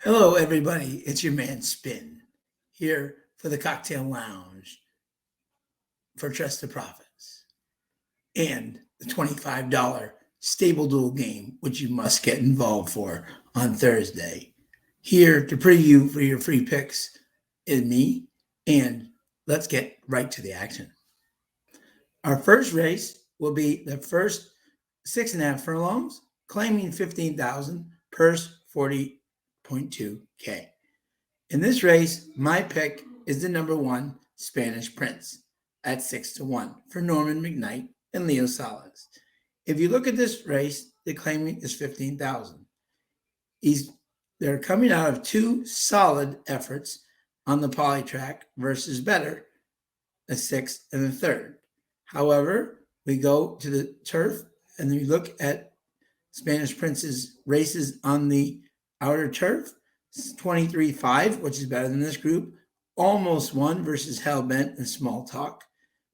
Hello, everybody. It's your man Spin here for the Cocktail Lounge for Trust the Profits and the $25 Stable Duel game, which you must get involved for on Thursday. Here to preview for your free picks is me, and let's get right to the action. Our first race will be the first 6.5 furlongs, claiming 15,000, purse 40.2K. In this race, my pick is the number one Spanish Prince at 6-1 for Norman McKnight and Leo Salas. If you look at this race, the claiming is 15,000. They're coming out of two solid efforts on the poly track versus better, a sixth and a third. However, we go to the turf and we look at Spanish Prince's races on the outer turf. 23-5, which is better than this group, almost won versus Hellbent and Small Talk.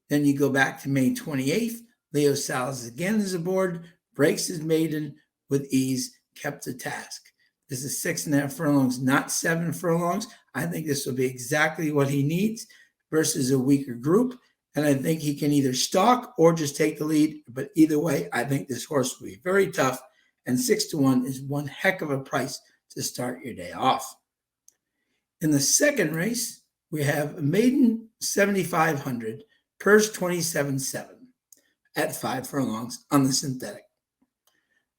Then you go back to May 28th. Leo Salas again is aboard, breaks his maiden with ease, kept the task. This is 6.5 furlongs, not 7 furlongs. I think this will be exactly what he needs versus a weaker group. And I think he can either stalk or just take the lead. But either way, I think this horse will be very tough. And 6-1 is one heck of a price to start your day off. In the second race, we have a maiden 7,500, purse 27.7 at 5 furlongs on the synthetic.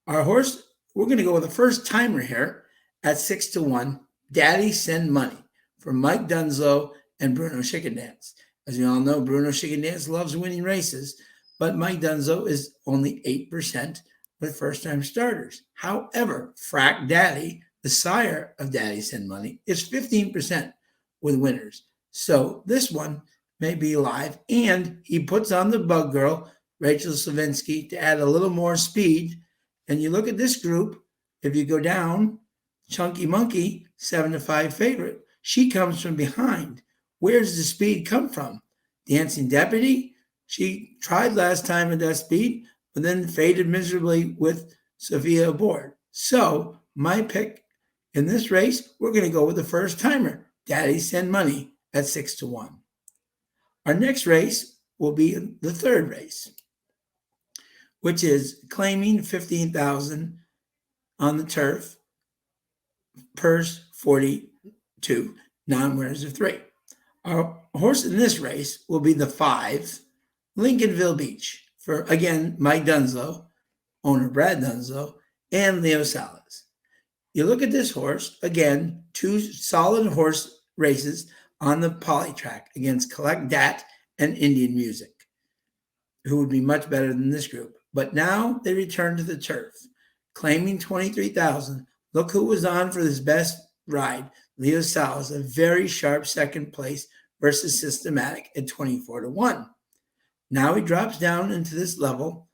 Our horse, we're going to go with the first timer here at 6-1, Daddy Send Money for Mike Dunslow and Bruno Chickendance. As you all know, Bruno Chickendance loves winning races, but Mike Dunslow is only 8% with first-time starters. However, Frack Daddy, the sire of Daddy Send Money, is 15% with winners. So this one may be live, and he puts on the bug girl, Rachel Slavinsky, to add a little more speed. And you look at this group, if you go down, Chunky Monkey, 7-5 favorite. She comes from behind. Where does the speed come from? Dancing Deputy, she tried last time at that speed, but then faded miserably with Sophia aboard. So my pick in this race, we're going to go with the first timer, Daddy Send Money at 6-1. Our next race will be the third race, which is claiming 15,000 on the turf, purse 42, non-winners of 3. Our horse in this race will be the 5, Lincolnville Beach, for, again, Mike Dunslow, owner Brad Dunslow, and Leo Salas. You look at this horse, again, 2 solid horse races on the poly track against Collect Dat and Indian Music, who would be much better than this group. But now they return to the turf, claiming 23,000. Look who was on for this best ride, Leo Salas, a very sharp second place versus Systematic at 24-1. Now he drops down into this level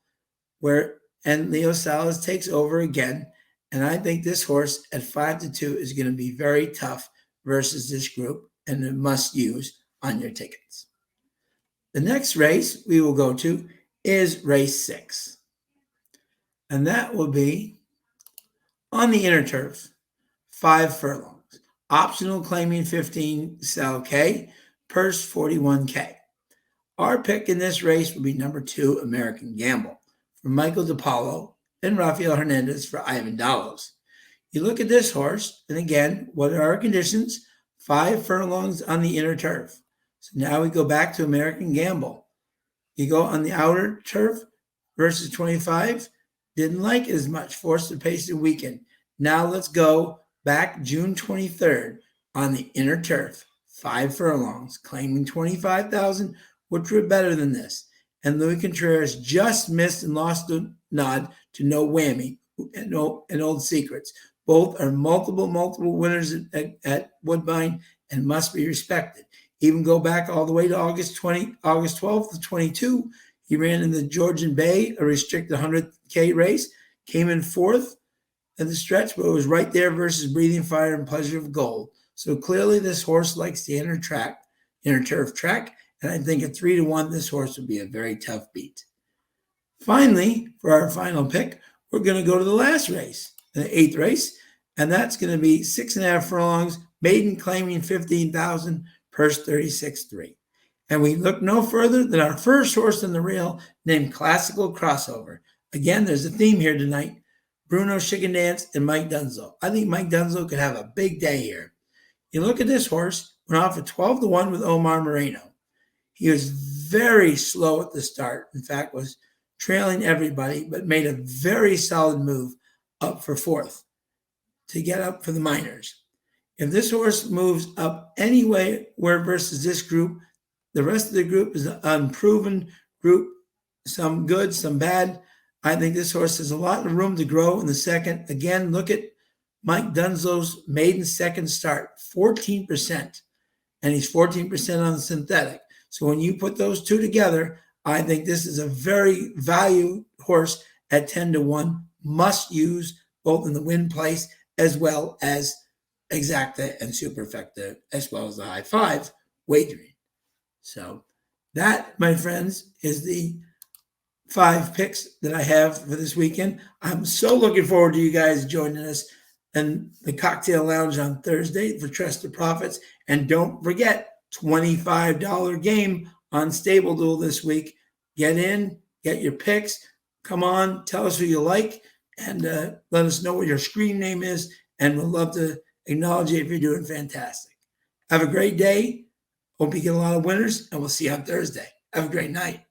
and Leo Salas takes over again. And I think this horse at 5-2 is going to be very tough versus this group and a must use on your tickets. The next race we will go to is race 6. And that will be on the inner turf, 5 furlongs. Optional claiming 15 sell K, purse 41K. Our pick in this race will be number 2, American Gamble, for Michael DePaulo and Rafael Hernandez for Ivan Dalos. You look at this horse, and again, what are our conditions? 5 furlongs on the inner turf. So now we go back to American Gamble. You go on the outer turf versus 25, didn't like it as much, forced to pace and weaken. Now let's go back June 23rd on the inner turf, 5 furlongs, claiming 25,000, which were better than this. And Louis Contreras just missed and lost the nod to No Whammy and Old Secrets. Both are multiple winners at Woodbine and must be respected. Even go back all the way to August 12th of 22. He ran in the Georgian Bay, a restricted 100K race, came in 4th in the stretch, but it was right there versus Breathing Fire and Pleasure of Gold. So clearly this horse likes the inner turf track, and I think at 3-1, this horse would be a very tough beat. Finally, for our final pick, we're going to go to the last race, the 8th race, and that's going to be 6.5 furlongs, maiden claiming 15,000, purse 36.3. And we look no further than our first horse in the reel named Classical Crossover. Again, there's a theme here tonight. Bruno Chicken Dance and Mike Dunzo. I think Mike Dunzo could have a big day here. You look at this horse, went off at 12-1 with Omar Moreno. He was very slow at the start. In fact, was trailing everybody, but made a very solid move up for fourth to get up for the minors. If this horse moves up anywhere versus this group, the rest of the group is an unproven group, some good, some bad. I think this horse has a lot of room to grow in the second. Again, look at Mike Dunzo's maiden second start, 14%, and he's 14% on the synthetic. So when you put those two together, I think this is a very valued horse at 10-1, must use both in the win place as well as exacta and superfecta, as well as the high five wagering. So that, my friends, is the 5 picks that I have for this weekend. I'm so looking forward to you guys joining us in the cocktail lounge on Thursday for Trusted Profits. And don't forget, $25 game on Stable Duel this week. Get in, get your picks. Come on, tell us who you like, and let us know what your screen name is. And we'll love to acknowledge you if you're doing fantastic. Have a great day. Hope you get a lot of winners, and we'll see you on Thursday. Have a great night.